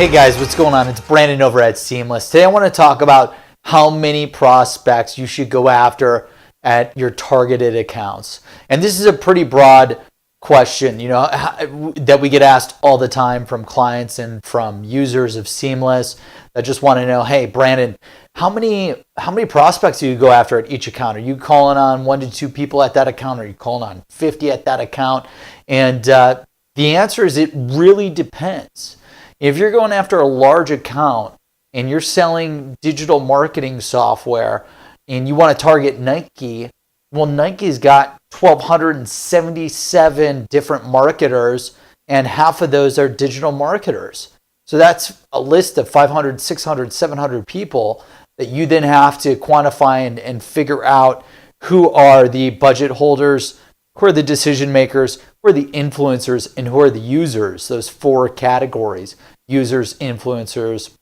Hey guys, what's going on? It's Brandon over at Seamless. Today I want to talk about how many prospects you should go after at your targeted accounts. And this is a pretty broad question, that we get asked all the time from clients and from users of Seamless that just want to know, hey, Brandon, how many prospects do you go after at each account? Are you calling on 1 to 2 people at that account? Are you calling on 50 at that account? And the answer is it really depends. If you're going after a large account and you're selling digital marketing software and you want to target Nike, well, Nike's got 1,277 different marketers, and half of those are digital marketers. So that's a list of 500, 600, 700 people that you then have to quantify and figure out who are the budget holders, who are the decision makers, who are the influencers, and who are the users, those 4 categories: users, influencers,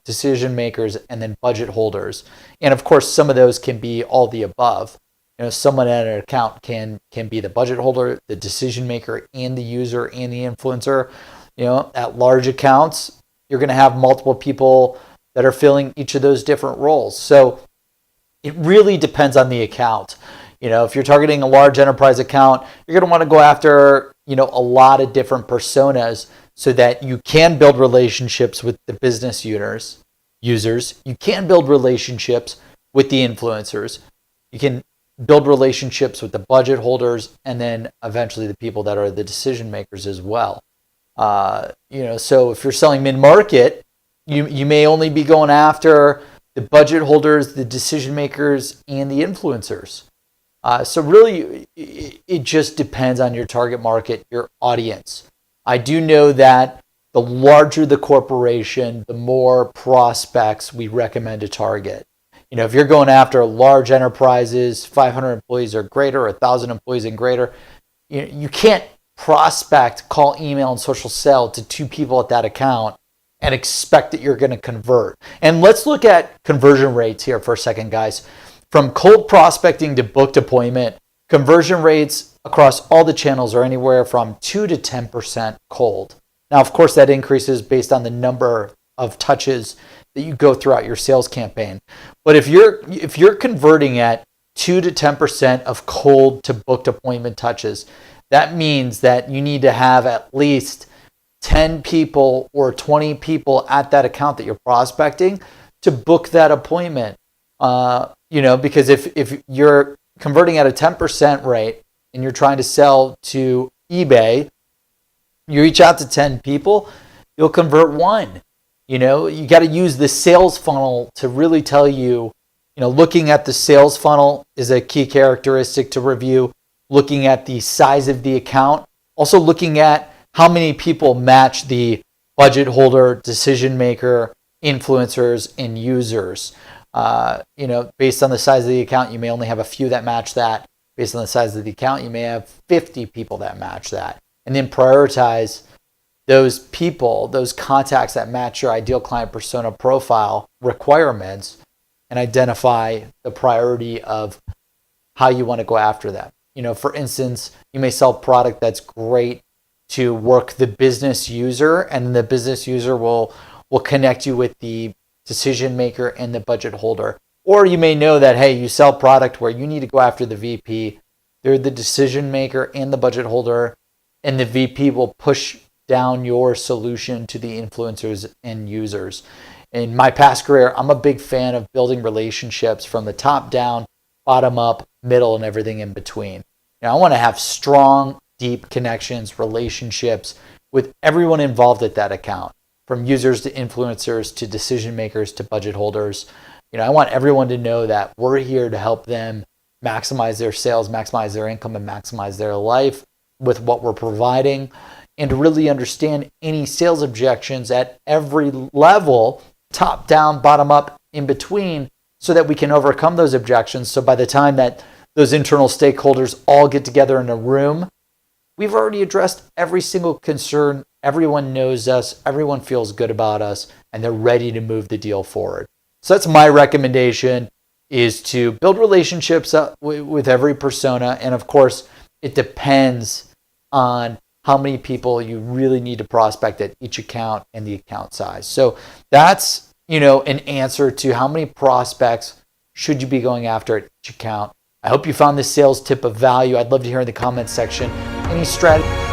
decision makers, and then budget holders. And of course, some of those can be all the above. Someone at an account can be the budget holder, the decision maker, and the user and the influencer. At large accounts, you're going to have multiple people that are filling each of those different roles. So it really depends on the account. If you're targeting a large enterprise account, you're going to want to go after, a lot of different personas so that you can build relationships with the business users. You can build relationships with the influencers. You can build relationships with the budget holders, and then eventually the people that are the decision makers as well. So if you're selling mid-market, you may only be going after the budget holders, the decision makers, and the influencers. So really, it just depends on your target market, your audience. I do know that the larger the corporation, the more prospects we recommend to target. If you're going after large enterprises, 500 employees or greater, 1,000 employees and greater, you can't prospect, call, email, and social sell to 2 people at that account and expect that you're going to convert. And let's look at conversion rates here for a second, guys. From cold prospecting to booked appointment, conversion rates across all the channels are anywhere from 2 to 10% cold. Now, of course, that increases based on the number of touches that you go throughout your sales campaign. But if you're converting at 2 to 10% of cold to booked appointment touches, that means that you need to have at least 10 people or 20 people at that account that you're prospecting to book that appointment. Because if you're converting at a 10% rate and you're trying to sell to eBay, you reach out to 10 people, you'll convert 1. You got to use the sales funnel to really tell you, looking at the sales funnel is a key characteristic to review. Looking at the size of the account, also looking at how many people match the budget holder, decision maker, influencers, and users. Based on the size of the account, you may only have a few that match that. Based on the size of the account, you may have 50 people that match that. And then prioritize those people, those contacts that match your ideal client persona profile requirements, and identify the priority of how you want to go after them. For instance, you may sell product that's great to work the business user, and the business user will connect you with the decision maker and the budget holder. Or you may know that, hey, you sell product where you need to go after the VP. They're the decision maker and the budget holder, and the VP will push down your solution to the influencers and users. In my past career, I'm a big fan of building relationships from the top down, bottom up, middle, and everything in between. I want to have strong, deep connections, relationships with everyone involved at that account, from users to influencers to decision makers to budget holders. I want everyone to know that we're here to help them maximize their sales, maximize their income, and maximize their life with what we're providing, and to really understand any sales objections at every level, top down, bottom up, in between, so that we can overcome those objections. So by the time that those internal stakeholders all get together in a room, we've already addressed every single concern. Everyone knows us, everyone feels good about us, and they're ready to move the deal forward. So that's my recommendation, is to build relationships with every persona. And of course, it depends on how many people you really need to prospect at each account and the account size. So that's, an answer to how many prospects should you be going after at each account. I hope you found this sales tip of value. I'd love to hear in the comments section any strategy